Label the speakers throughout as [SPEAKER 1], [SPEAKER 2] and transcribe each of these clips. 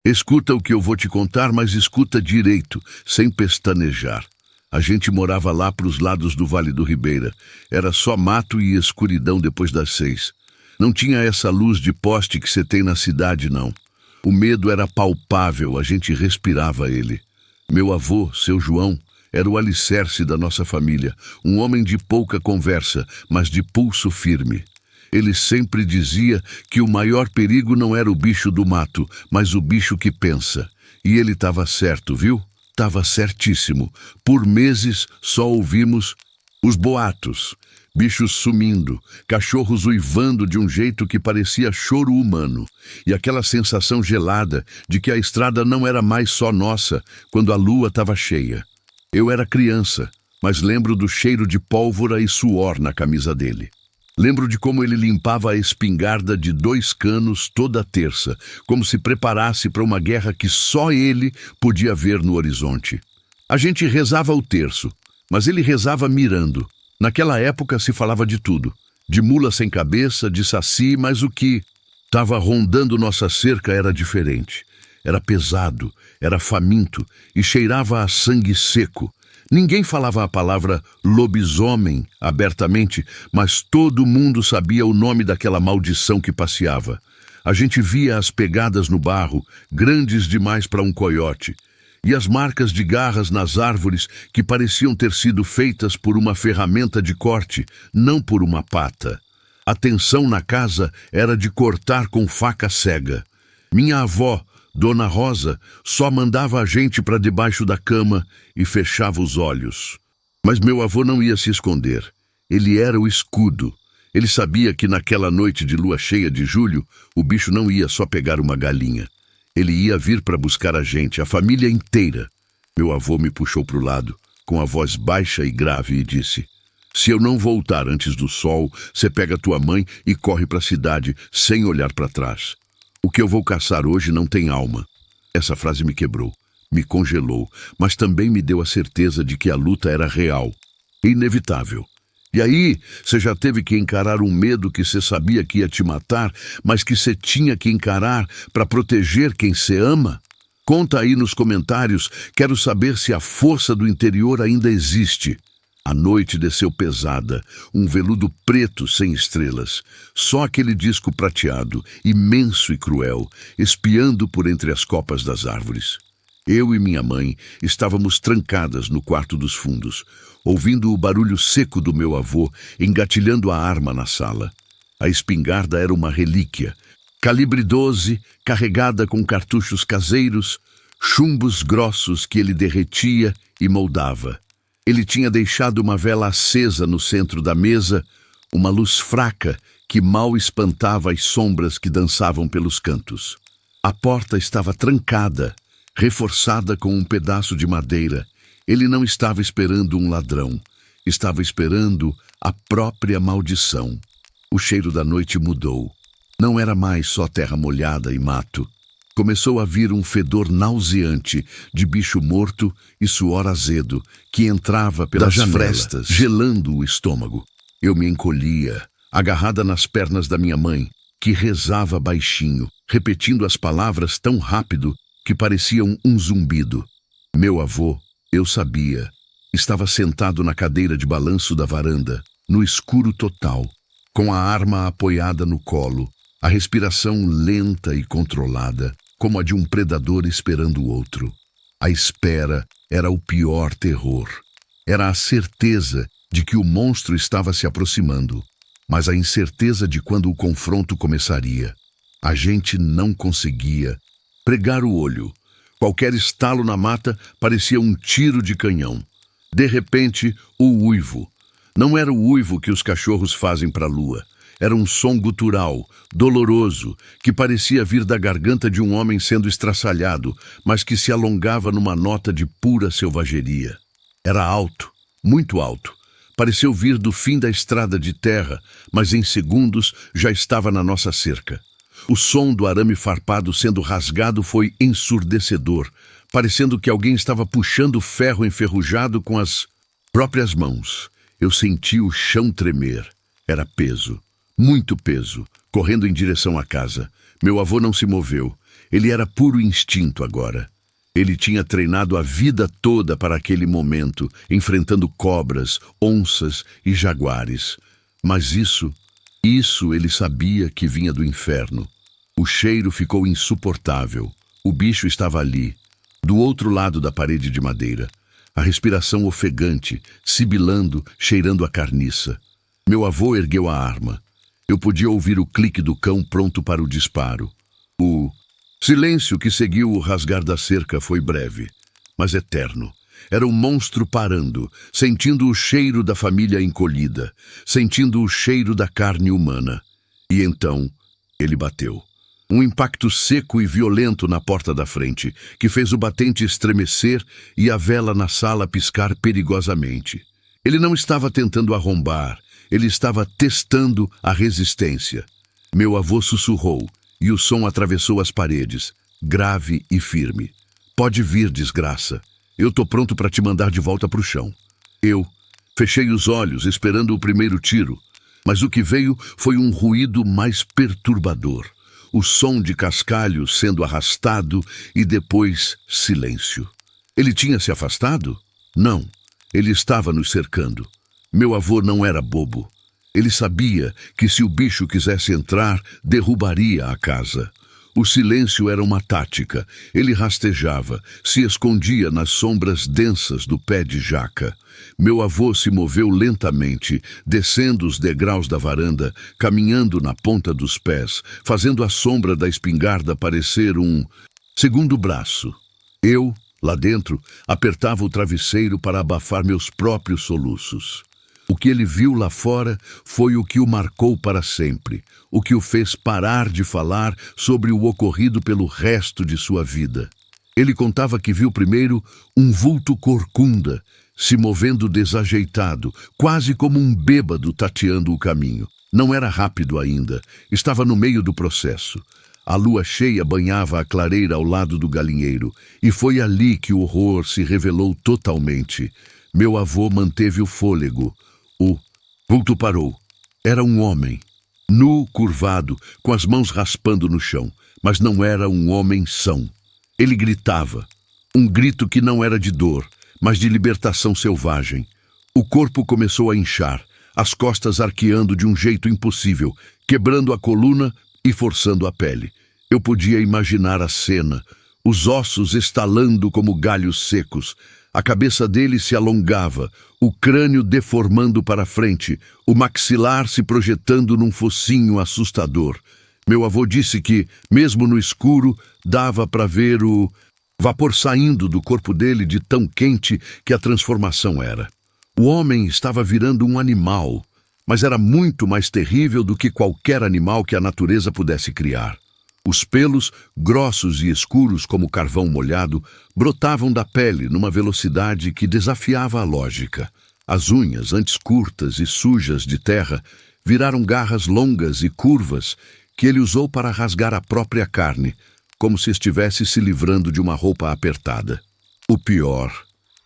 [SPEAKER 1] Escuta o que eu vou te contar, mas escuta direito, sem pestanejar. A gente morava lá pros lados do Vale do Ribeira. Era só mato e escuridão depois das 6. Não tinha essa luz de poste que você tem na cidade, não. O medo era palpável, a gente respirava ele. Meu avô, seu João, era o alicerce da nossa família. Um homem de pouca conversa, mas de pulso firme. Ele sempre dizia que o maior perigo não era o bicho do mato, mas o bicho que pensa. E ele estava certo, viu? Estava certíssimo. Por meses só ouvimos os boatos. Bichos sumindo, cachorros uivando de um jeito que parecia choro humano. E aquela sensação gelada de que a estrada não era mais só nossa quando a lua estava cheia. Eu era criança, mas lembro do cheiro de pólvora e suor na camisa dele. Lembro de como ele limpava a espingarda de 2 canos toda terça, como se preparasse para uma guerra que só ele podia ver no horizonte. A gente rezava o terço, mas ele rezava mirando. Naquela época se falava de tudo, de mula sem cabeça, de saci, mas o que estava rondando nossa cerca era diferente. Era pesado, era faminto e cheirava a sangue seco. Ninguém falava a palavra lobisomem abertamente, mas todo mundo sabia o nome daquela maldição que passeava. A gente via as pegadas no barro, grandes demais para um coiote, e as marcas de garras nas árvores que pareciam ter sido feitas por uma ferramenta de corte, não por uma pata. A tensão na casa era de cortar com faca cega. Minha avó, Dona Rosa, só mandava a gente para debaixo da cama e fechava os olhos. Mas meu avô não ia se esconder. Ele era o escudo. Ele sabia que naquela noite de lua cheia de julho, o bicho não ia só pegar uma galinha. Ele ia vir para buscar a gente, a família inteira. Meu avô me puxou para o lado, com a voz baixa e grave, e disse: "Se eu não voltar antes do sol, você pega tua mãe e corre para a cidade, sem olhar para trás. O que eu vou caçar hoje não tem alma." Essa frase me quebrou, me congelou, mas também me deu a certeza de que a luta era real, inevitável. E aí, você já teve que encarar um medo que você sabia que ia te matar, mas que você tinha que encarar para proteger quem você ama? Conta aí nos comentários, quero saber se a força do interior ainda existe. A noite desceu pesada, um veludo preto sem estrelas. Só aquele disco prateado, imenso e cruel, espiando por entre as copas das árvores. Eu e minha mãe estávamos trancadas no quarto dos fundos, ouvindo o barulho seco do meu avô engatilhando a arma na sala. A espingarda era uma relíquia, calibre 12, carregada com cartuchos caseiros, chumbos grossos que ele derretia e moldava. Ele tinha deixado uma vela acesa no centro da mesa, uma luz fraca que mal espantava as sombras que dançavam pelos cantos. A porta estava trancada, reforçada com um pedaço de madeira. Ele não estava esperando um ladrão, estava esperando a própria maldição. O cheiro da noite mudou. Não era mais só terra molhada e mato. Começou a vir um fedor nauseante de bicho morto e suor azedo que entrava pelas frestas, gelando o estômago. Eu me encolhia, agarrada nas pernas da minha mãe, que rezava baixinho, repetindo as palavras tão rápido que pareciam um zumbido. Meu avô, eu sabia, estava sentado na cadeira de balanço da varanda, no escuro total, com a arma apoiada no colo, a respiração lenta e controlada, como a de um predador esperando o outro. A espera era o pior terror. Era a certeza de que o monstro estava se aproximando, mas a incerteza de quando o confronto começaria. A gente não conseguia pregar o olho. Qualquer estalo na mata parecia um tiro de canhão. De repente, o uivo. Não era o uivo que os cachorros fazem para a lua. Era um som gutural, doloroso, que parecia vir da garganta de um homem sendo estraçalhado, mas que se alongava numa nota de pura selvageria. Era alto, muito alto. Pareceu vir do fim da estrada de terra, mas em segundos já estava na nossa cerca. O som do arame farpado sendo rasgado foi ensurdecedor, parecendo que alguém estava puxando ferro enferrujado com as próprias mãos. Eu senti o chão tremer. Era peso. Muito peso, correndo em direção à casa. Meu avô não se moveu. Ele era puro instinto agora. Ele tinha treinado a vida toda para aquele momento, enfrentando cobras, onças e jaguares. Mas isso ele sabia que vinha do inferno. O cheiro ficou insuportável. O bicho estava ali, do outro lado da parede de madeira. A respiração ofegante, sibilando, cheirando a carniça. Meu avô ergueu a arma. Eu podia ouvir o clique do cão pronto para o disparo. O silêncio que seguiu o rasgar da cerca foi breve, mas eterno. Era um monstro parando, sentindo o cheiro da família encolhida, sentindo o cheiro da carne humana. E então, ele bateu. Um impacto seco e violento na porta da frente, que fez o batente estremecer e a vela na sala piscar perigosamente. Ele não estava tentando arrombar, ele estava testando a resistência. Meu avô sussurrou, e o som atravessou as paredes, grave e firme. Pode vir, desgraça. Eu tô pronto para te mandar de volta pro chão. Eu fechei os olhos, esperando o primeiro tiro, mas o que veio foi um ruído mais perturbador. O som de cascalho sendo arrastado e depois silêncio. Ele tinha se afastado? Não, ele estava nos cercando. Meu avô não era bobo. Ele sabia que se o bicho quisesse entrar, derrubaria a casa. O silêncio era uma tática. Ele rastejava, se escondia nas sombras densas do pé de jaca. Meu avô se moveu lentamente, descendo os degraus da varanda, caminhando na ponta dos pés, fazendo a sombra da espingarda parecer um segundo braço. Eu, lá dentro, apertava o travesseiro para abafar meus próprios soluços. O que ele viu lá fora foi o que o marcou para sempre, o que o fez parar de falar sobre o ocorrido pelo resto de sua vida. Ele contava que viu primeiro um vulto corcunda, se movendo desajeitado, quase como um bêbado tateando o caminho. Não era rápido ainda, estava no meio do processo. A lua cheia banhava a clareira ao lado do galinheiro, e foi ali que o horror se revelou totalmente. Meu avô manteve o fôlego. O vulto parou. Era um homem, nu, curvado, com as mãos raspando no chão, mas não era um homem são. Ele gritava, um grito que não era de dor, mas de libertação selvagem. O corpo começou a inchar, as costas arqueando de um jeito impossível, quebrando a coluna e forçando a pele. Eu podia imaginar a cena, os ossos estalando como galhos secos. A cabeça dele se alongava, o crânio deformando para frente, o maxilar se projetando num focinho assustador. Meu avô disse que, mesmo no escuro, dava para ver o vapor saindo do corpo dele de tão quente que a transformação era. O homem estava virando um animal, mas era muito mais terrível do que qualquer animal que a natureza pudesse criar. Os pelos, grossos e escuros como carvão molhado, brotavam da pele numa velocidade que desafiava a lógica. As unhas, antes curtas e sujas de terra, viraram garras longas e curvas que ele usou para rasgar a própria carne, como se estivesse se livrando de uma roupa apertada. O pior,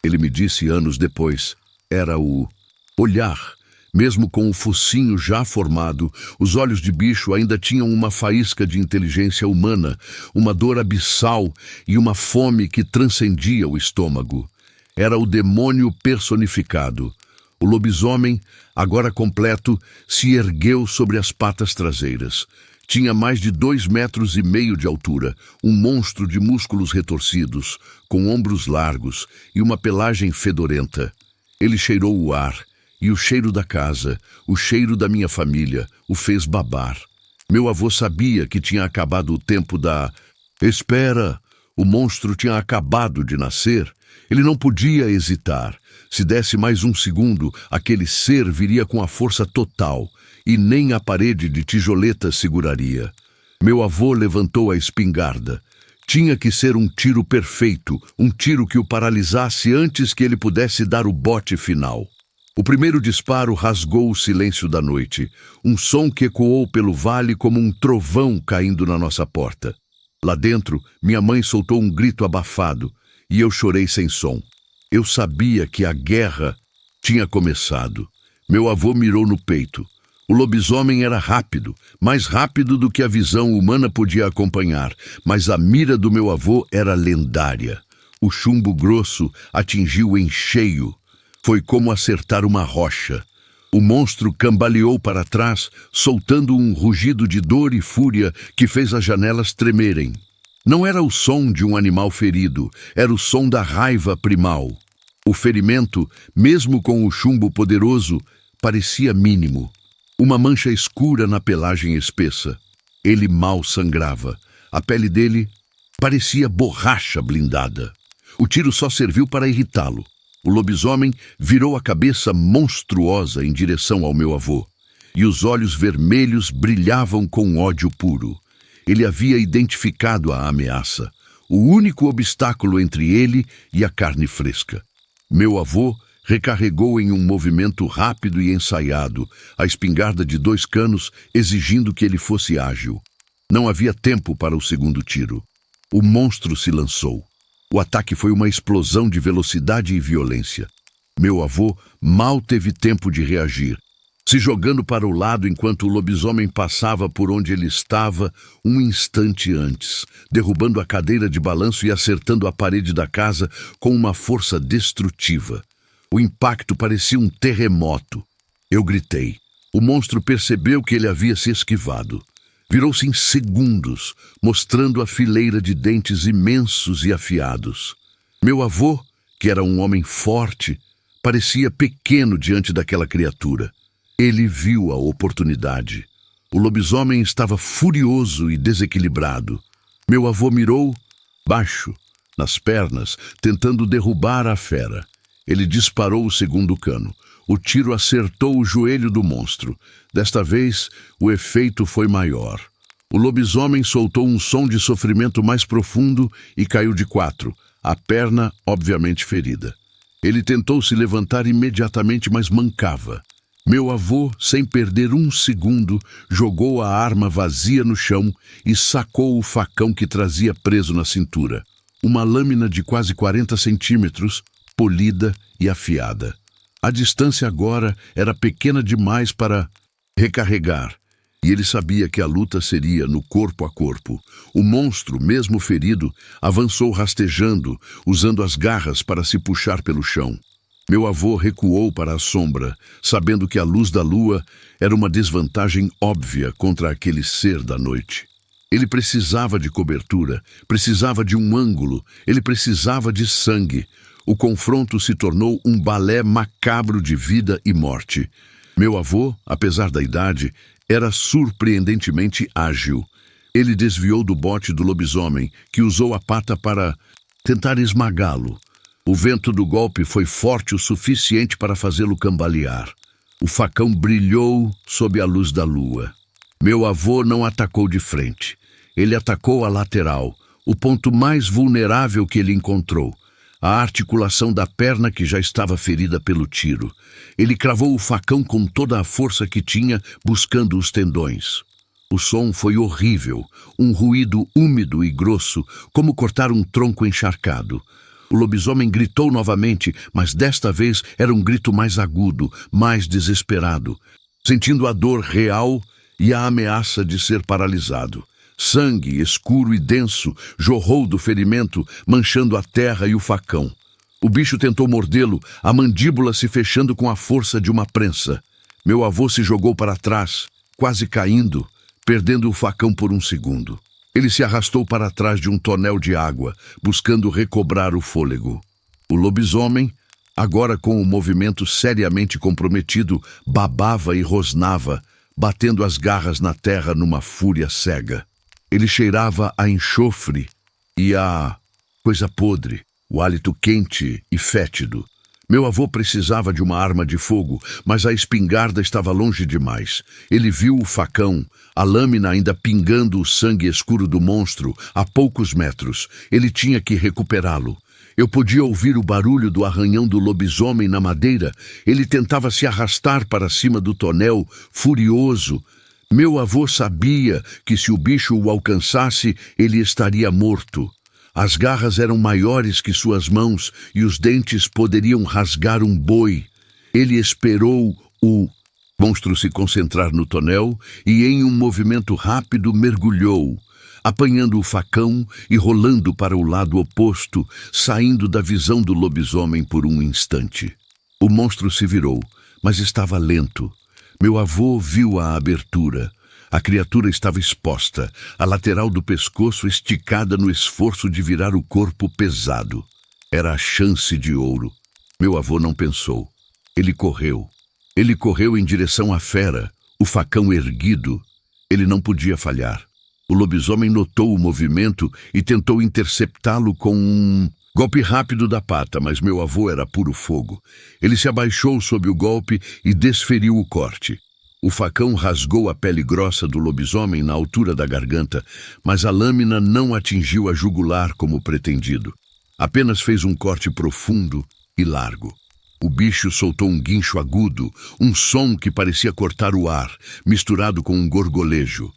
[SPEAKER 1] ele me disse anos depois, era o olhar. Mesmo com o focinho já formado, os olhos de bicho ainda tinham uma faísca de inteligência humana, uma dor abissal e uma fome que transcendia o estômago. Era o demônio personificado. O lobisomem, agora completo, se ergueu sobre as patas traseiras. Tinha mais de 2,5 metros de altura, um monstro de músculos retorcidos, com ombros largos e uma pelagem fedorenta. Ele cheirou o ar, e o cheiro da casa, o cheiro da minha família, o fez babar. Meu avô sabia que tinha acabado o tempo da espera. O monstro tinha acabado de nascer. Ele não podia hesitar. Se desse mais um segundo, aquele ser viria com a força total, e nem a parede de tijoletas seguraria. Meu avô levantou a espingarda. Tinha que ser um tiro perfeito, um tiro que o paralisasse antes que ele pudesse dar o bote final. O primeiro disparo rasgou o silêncio da noite, um som que ecoou pelo vale como um trovão caindo na nossa porta. Lá dentro, minha mãe soltou um grito abafado, e eu chorei sem som. Eu sabia que a guerra tinha começado. Meu avô mirou no peito. O lobisomem era rápido, mais rápido do que a visão humana podia acompanhar, mas a mira do meu avô era lendária. O chumbo grosso atingiu em cheio. Foi como acertar uma rocha. O monstro cambaleou para trás, soltando um rugido de dor e fúria que fez as janelas tremerem. Não era o som de um animal ferido, era o som da raiva primal. O ferimento, mesmo com o chumbo poderoso, parecia mínimo. Uma mancha escura na pelagem espessa. Ele mal sangrava. A pele dele parecia borracha blindada. O tiro só serviu para irritá-lo. O lobisomem virou a cabeça monstruosa em direção ao meu avô. E os olhos vermelhos brilhavam com ódio puro. Ele havia identificado a ameaça. O único obstáculo entre ele e a carne fresca. Meu avô recarregou em um movimento rápido e ensaiado, a espingarda de 2 canos exigindo que ele fosse ágil. Não havia tempo para o segundo tiro. O monstro se lançou. O ataque foi uma explosão de velocidade e violência. Meu avô mal teve tempo de reagir, se jogando para o lado enquanto o lobisomem passava por onde ele estava um instante antes, derrubando a cadeira de balanço e acertando a parede da casa com uma força destrutiva. O impacto parecia um terremoto. Eu gritei. O monstro percebeu que ele havia se esquivado. Virou-se em segundos, mostrando a fileira de dentes imensos e afiados. Meu avô, que era um homem forte, parecia pequeno diante daquela criatura. Ele viu a oportunidade. O lobisomem estava furioso e desequilibrado. Meu avô mirou baixo, nas pernas, tentando derrubar a fera. Ele disparou o segundo cano. O tiro acertou o joelho do monstro. Desta vez, o efeito foi maior. O lobisomem soltou um som de sofrimento mais profundo e caiu de 4, a perna obviamente ferida. Ele tentou se levantar imediatamente, mas mancava. Meu avô, sem perder um segundo, jogou a arma vazia no chão e sacou o facão que trazia preso na cintura. Uma lâmina de quase 40 centímetros, polida e afiada. A distância agora era pequena demais para recarregar, e ele sabia que a luta seria no corpo a corpo. O monstro, mesmo ferido, avançou rastejando, usando as garras para se puxar pelo chão. Meu avô recuou para a sombra, sabendo que a luz da lua era uma desvantagem óbvia contra aquele ser da noite. Ele precisava de cobertura, precisava de um ângulo, ele precisava de sangue. O confronto se tornou um balé macabro de vida e morte. Meu avô, apesar da idade, era surpreendentemente ágil. Ele desviou do bote do lobisomem, que usou a pata para tentar esmagá-lo. O vento do golpe foi forte o suficiente para fazê-lo cambalear. O facão brilhou sob a luz da lua. Meu avô não atacou de frente. Ele atacou a lateral, o ponto mais vulnerável que ele encontrou. A articulação da perna que já estava ferida pelo tiro. Ele cravou o facão com toda a força que tinha, buscando os tendões. O som foi horrível, um ruído úmido e grosso, como cortar um tronco encharcado. O lobisomem gritou novamente, mas desta vez era um grito mais agudo, mais desesperado, sentindo a dor real e a ameaça de ser paralisado. Sangue, escuro e denso, jorrou do ferimento, manchando a terra e o facão. O bicho tentou mordê-lo, a mandíbula se fechando com a força de uma prensa. Meu avô se jogou para trás, quase caindo, perdendo o facão por um segundo. Ele se arrastou para trás de um tonel de água, buscando recobrar o fôlego. O lobisomem, agora com o movimento seriamente comprometido, babava e rosnava, batendo as garras na terra numa fúria cega. Ele cheirava a enxofre e a coisa podre, o hálito quente e fétido. Meu avô precisava de uma arma de fogo, mas a espingarda estava longe demais. Ele viu o facão, a lâmina ainda pingando o sangue escuro do monstro, a poucos metros. Ele tinha que recuperá-lo. Eu podia ouvir o barulho do arranhão do lobisomem na madeira. Ele tentava se arrastar para cima do tonel, furioso. Meu avô sabia que se o bicho o alcançasse, ele estaria morto. As garras eram maiores que suas mãos e os dentes poderiam rasgar um boi. Ele esperou o Monstro se concentrar no tonel e, em um movimento rápido, mergulhou, apanhando o facão e rolando para o lado oposto, saindo da visão do lobisomem por um instante. O monstro se virou, mas estava lento. Meu avô viu a abertura. A criatura estava exposta, a lateral do pescoço esticada no esforço de virar o corpo pesado. Era a chance de ouro. Meu avô não pensou. Ele correu. Ele correu em direção à fera, o facão erguido. Ele não podia falhar. O lobisomem notou o movimento e tentou interceptá-lo com um golpe rápido da pata, mas meu avô era puro fogo. Ele se abaixou sob o golpe e desferiu o corte. O facão rasgou a pele grossa do lobisomem na altura da garganta, mas a lâmina não atingiu a jugular como pretendido. Apenas fez um corte profundo e largo. O bicho soltou um guincho agudo, um som que parecia cortar o ar, misturado com um gorgolejo.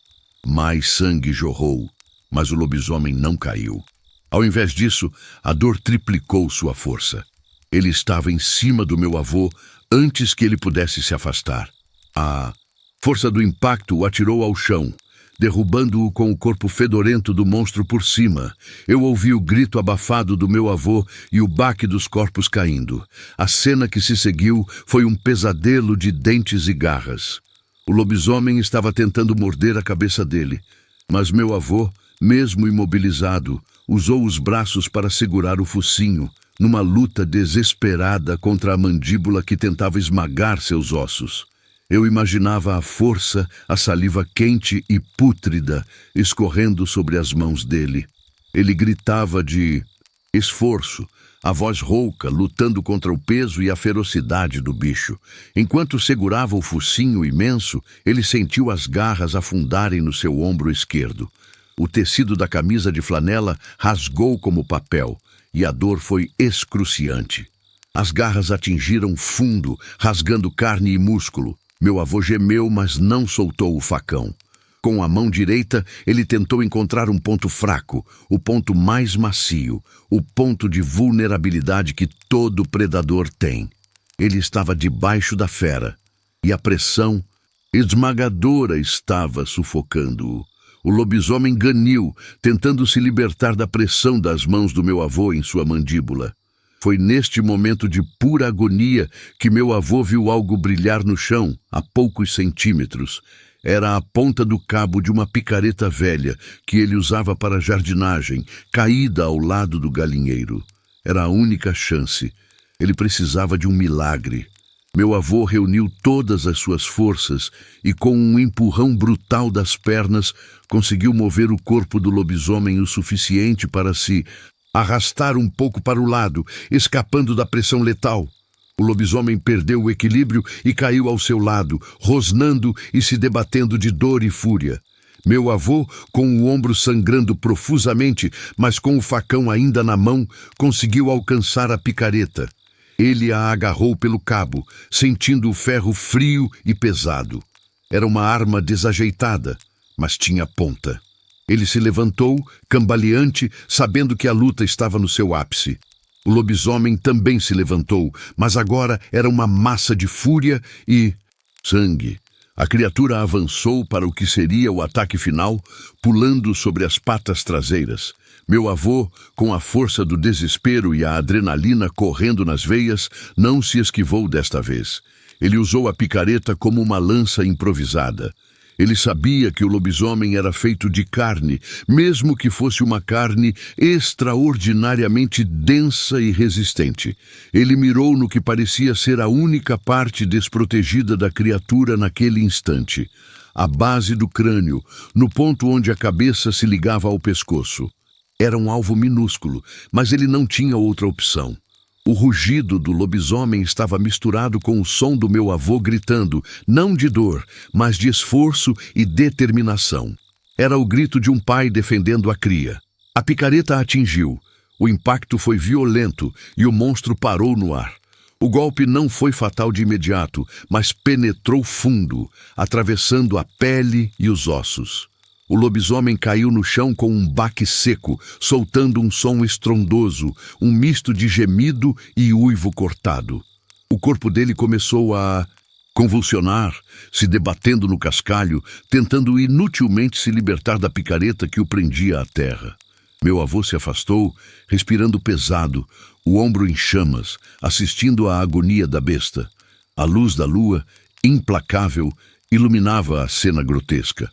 [SPEAKER 1] Mais sangue jorrou, mas o lobisomem não caiu. Ao invés disso, a dor triplicou sua força. Ele estava em cima do meu avô antes que ele pudesse se afastar. A força do impacto o atirou ao chão, derrubando-o com o corpo fedorento do monstro por cima. Eu ouvi o grito abafado do meu avô e o baque dos corpos caindo. A cena que se seguiu foi um pesadelo de dentes e garras. O lobisomem estava tentando morder a cabeça dele, mas meu avô, mesmo imobilizado, usou os braços para segurar o focinho, numa luta desesperada contra a mandíbula que tentava esmagar seus ossos. Eu imaginava a força, a saliva quente e pútrida escorrendo sobre as mãos dele. Ele gritava de esforço, a voz rouca, lutando contra o peso e a ferocidade do bicho. Enquanto segurava o focinho imenso, ele sentiu as garras afundarem no seu ombro esquerdo. O tecido da camisa de flanela rasgou como papel, e a dor foi excruciante. As garras atingiram fundo, rasgando carne e músculo. Meu avô gemeu, mas não soltou o facão. Com a mão direita, ele tentou encontrar um ponto fraco, o ponto mais macio, o ponto de vulnerabilidade que todo predador tem. Ele estava debaixo da fera, e a pressão esmagadora estava sufocando-o. O lobisomem ganiu, tentando se libertar da pressão das mãos do meu avô em sua mandíbula. Foi neste momento de pura agonia que meu avô viu algo brilhar no chão, a poucos centímetros. Era a ponta do cabo de uma picareta velha que ele usava para jardinagem, caída ao lado do galinheiro. Era a única chance. Ele precisava de um milagre. Meu avô reuniu todas as suas forças e, com um empurrão brutal das pernas, conseguiu mover o corpo do lobisomem o suficiente para se arrastar um pouco para o lado, escapando da pressão letal. O lobisomem perdeu o equilíbrio e caiu ao seu lado, rosnando e se debatendo de dor e fúria. Meu avô, com o ombro sangrando profusamente, mas com o facão ainda na mão, conseguiu alcançar a picareta. Ele a agarrou pelo cabo, sentindo o ferro frio e pesado. Era uma arma desajeitada, mas tinha ponta. Ele se levantou, cambaleante, sabendo que a luta estava no seu ápice. O lobisomem também se levantou, mas agora era uma massa de fúria e sangue. A criatura avançou para o que seria o ataque final, pulando sobre as patas traseiras. Meu avô, com a força do desespero e a adrenalina correndo nas veias, não se esquivou desta vez. Ele usou a picareta como uma lança improvisada. Ele sabia que o lobisomem era feito de carne, mesmo que fosse uma carne extraordinariamente densa e resistente. Ele mirou no que parecia ser a única parte desprotegida da criatura naquele instante, a base do crânio, no ponto onde a cabeça se ligava ao pescoço. Era um alvo minúsculo, mas ele não tinha outra opção. O rugido do lobisomem estava misturado com o som do meu avô gritando, não de dor, mas de esforço e determinação. Era o grito de um pai defendendo a cria. A picareta atingiu. O impacto foi violento e o monstro parou no ar. O golpe não foi fatal de imediato, mas penetrou fundo, atravessando a pele e os ossos. O lobisomem caiu no chão com um baque seco, soltando um som estrondoso, um misto de gemido e uivo cortado. O corpo dele começou a convulsionar, se debatendo no cascalho, tentando inutilmente se libertar da picareta que o prendia à terra. Meu avô se afastou, respirando pesado, o ombro em chamas, assistindo à agonia da besta. A luz da lua, implacável, iluminava a cena grotesca.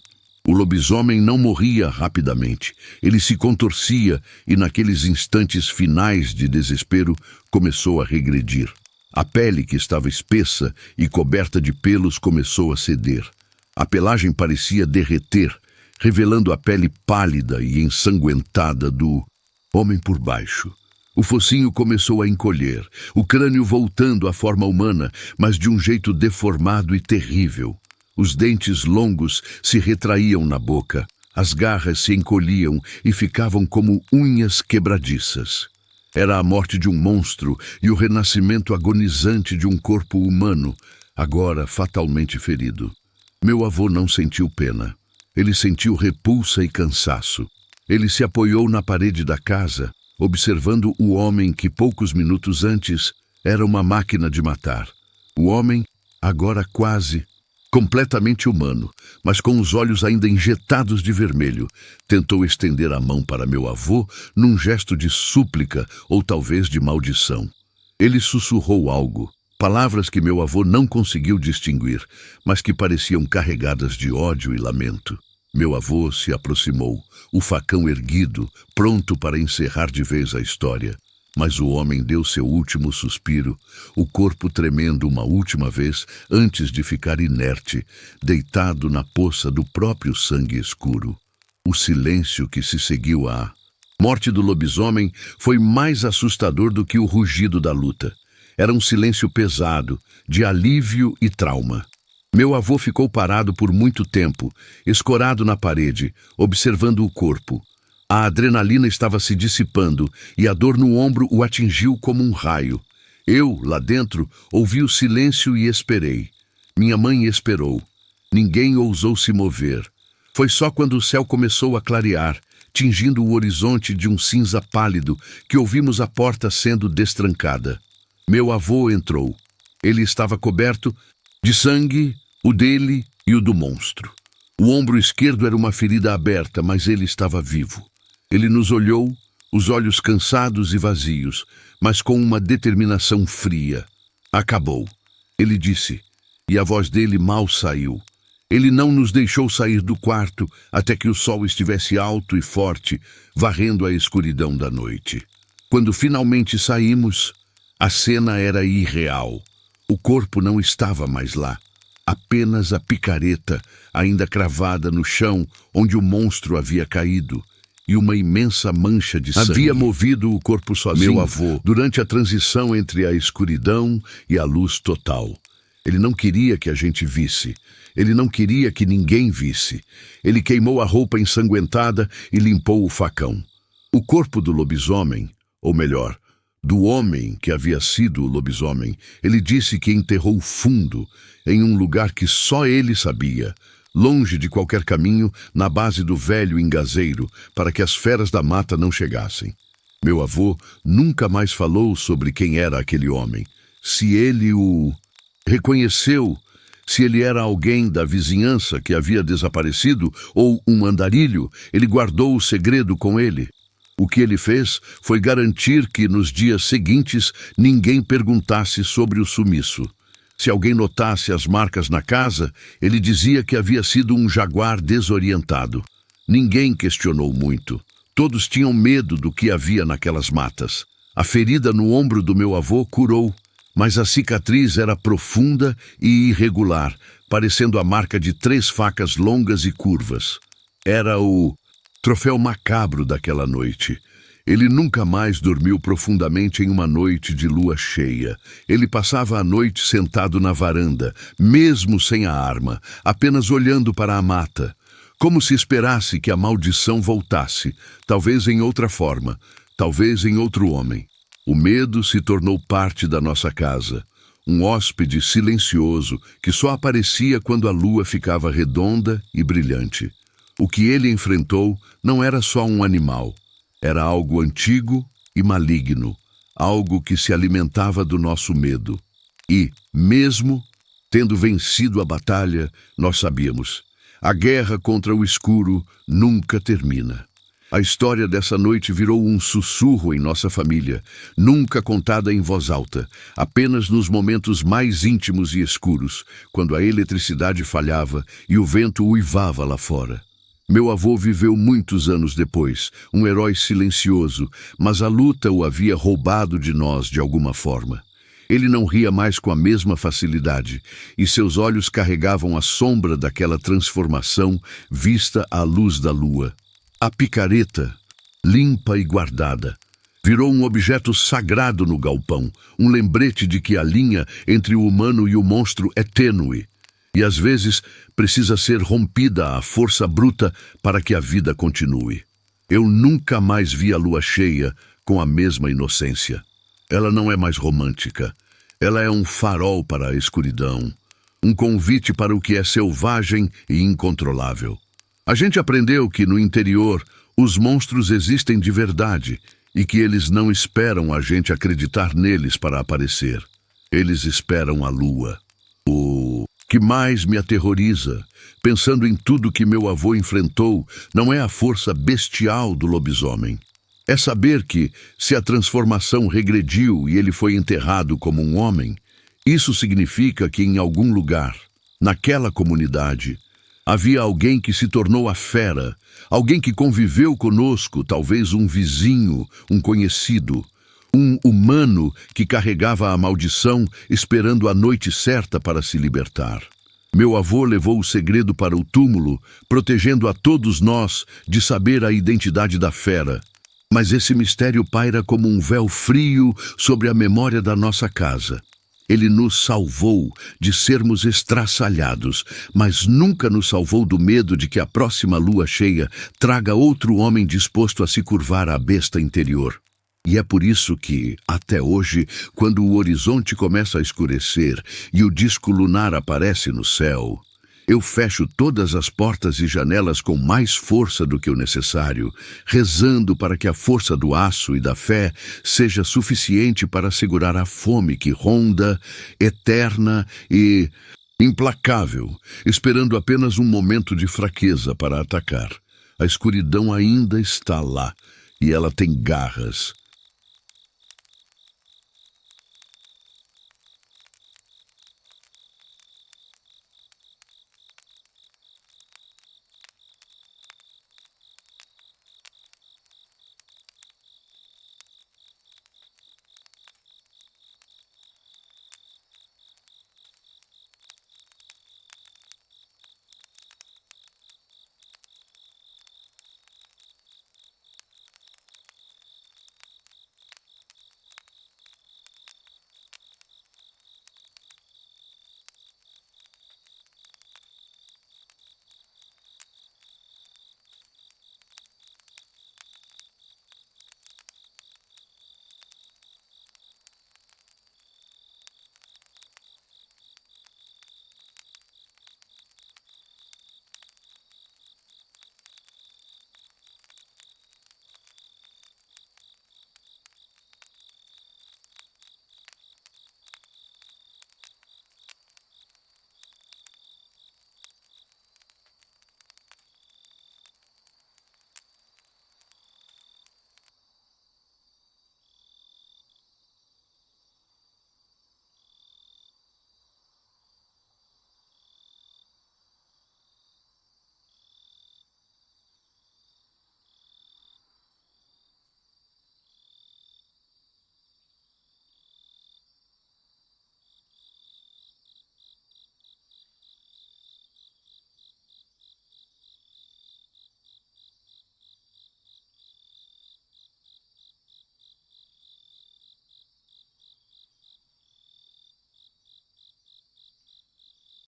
[SPEAKER 1] O lobisomem não morria rapidamente. Ele se contorcia e, naqueles instantes finais de desespero, começou a regredir. A pele, que estava espessa e coberta de pelos, começou a ceder. A pelagem parecia derreter, revelando a pele pálida e ensanguentada do homem por baixo. O focinho começou a encolher, o crânio voltando à forma humana, mas de um jeito deformado e terrível. Os dentes longos se retraíam na boca, as garras se encolhiam e ficavam como unhas quebradiças. Era a morte de um monstro e o renascimento agonizante de um corpo humano, agora fatalmente ferido. Meu avô não sentiu pena. Ele sentiu repulsa e cansaço. Ele se apoiou na parede da casa, observando o homem que poucos minutos antes era uma máquina de matar. O homem, agora quase completamente humano, mas com os olhos ainda injetados de vermelho, tentou estender a mão para meu avô num gesto de súplica ou talvez de maldição. Ele sussurrou algo, palavras que meu avô não conseguiu distinguir, mas que pareciam carregadas de ódio e lamento. Meu avô se aproximou, o facão erguido, pronto para encerrar de vez a história. Mas o homem deu seu último suspiro, o corpo tremendo uma última vez antes de ficar inerte, deitado na poça do próprio sangue escuro. O silêncio que se seguiu à morte do lobisomem foi mais assustador do que o rugido da luta. Era um silêncio pesado, de alívio e trauma. Meu avô ficou parado por muito tempo, escorado na parede, observando o corpo. A adrenalina estava se dissipando e a dor no ombro o atingiu como um raio. Eu, lá dentro, ouvi o silêncio e esperei. Minha mãe esperou. Ninguém ousou se mover. Foi só quando o céu começou a clarear, tingindo o horizonte de um cinza pálido, que ouvimos a porta sendo destrancada. Meu avô entrou. Ele estava coberto de sangue, o dele e o do monstro. O ombro esquerdo era uma ferida aberta, mas ele estava vivo. Ele nos olhou, os olhos cansados e vazios, mas com uma determinação fria. Acabou, ele disse, e a voz dele mal saiu. Ele não nos deixou sair do quarto até que o sol estivesse alto e forte, varrendo a escuridão da noite. Quando finalmente saímos, a cena era irreal. O corpo não estava mais lá. Apenas a picareta, ainda cravada no chão onde o monstro havia caído, e uma imensa mancha de sangue havia movido o corpo sozinho. Meu avô, durante a transição entre a escuridão e a luz total. Ele não queria que a gente visse. Ele não queria que ninguém visse. Ele queimou a roupa ensanguentada e limpou o facão. O corpo do lobisomem, ou melhor, do homem que havia sido o lobisomem, ele disse que enterrou fundo, em um lugar que só ele sabia, longe de qualquer caminho, na base do velho engazeiro, para que as feras da mata não chegassem. Meu avô nunca mais falou sobre quem era aquele homem, se ele o reconheceu, se ele era alguém da vizinhança que havia desaparecido ou um andarilho. Ele guardou o segredo com ele. O que ele fez foi garantir que nos dias seguintes ninguém perguntasse sobre o sumiço. Se alguém notasse as marcas na casa, ele dizia que havia sido um jaguar desorientado. Ninguém questionou muito. Todos tinham medo do que havia naquelas matas. A ferida no ombro do meu avô curou, mas a cicatriz era profunda e irregular, parecendo a marca de 3 facas longas e curvas. Era o troféu macabro daquela noite. Ele nunca mais dormiu profundamente em uma noite de lua cheia. Ele passava a noite sentado na varanda, mesmo sem a arma, apenas olhando para a mata, como se esperasse que a maldição voltasse, talvez em outra forma, talvez em outro homem. O medo se tornou parte da nossa casa, um hóspede silencioso que só aparecia quando a lua ficava redonda e brilhante. O que ele enfrentou não era só um animal. Era algo antigo e maligno, algo que se alimentava do nosso medo. E, mesmo Tendo vencido a batalha, nós sabíamos: a guerra contra o escuro nunca termina. A história dessa noite virou um sussurro em nossa família, nunca contada em voz alta, apenas nos momentos mais íntimos e escuros, quando a eletricidade falhava e o vento uivava lá fora. Meu avô viveu muitos anos depois, um herói silencioso, mas a luta o havia roubado de nós de alguma forma. Ele não ria mais com a mesma facilidade, e seus olhos carregavam a sombra daquela transformação vista à luz da lua. A picareta, limpa e guardada, virou um objeto sagrado no galpão, um lembrete de que a linha entre o humano e o monstro é tênue, e às vezes precisa ser rompida à força bruta para que a vida continue. Eu nunca mais vi a lua cheia com a mesma inocência. Ela não é mais romântica. Ela é um farol para a escuridão, um convite para o que é selvagem e incontrolável. A gente aprendeu que, no interior, os monstros existem de verdade e que eles não esperam a gente acreditar neles para aparecer. Eles esperam a lua. O que mais me aterroriza, pensando em tudo que meu avô enfrentou, não é a força bestial do lobisomem. É saber que, se a transformação regrediu e ele foi enterrado como um homem, isso significa que em algum lugar, naquela comunidade, havia alguém que se tornou a fera, alguém que conviveu conosco, talvez um vizinho, um conhecido, um humano que carregava a maldição esperando a noite certa para se libertar. Meu avô levou o segredo para o túmulo, protegendo a todos nós de saber a identidade da fera. Mas esse mistério paira como um véu frio sobre a memória da nossa casa. Ele nos salvou de sermos estraçalhados, mas nunca nos salvou do medo de que a próxima lua cheia traga outro homem disposto a se curvar à besta interior. E é por isso que, até hoje, quando o horizonte começa a escurecer e o disco lunar aparece no céu, eu fecho todas as portas e janelas com mais força do que o necessário, rezando para que a força do aço e da fé seja suficiente para segurar a fome que ronda, eterna e implacável, esperando apenas um momento de fraqueza para atacar. A escuridão ainda está lá, e ela tem garras.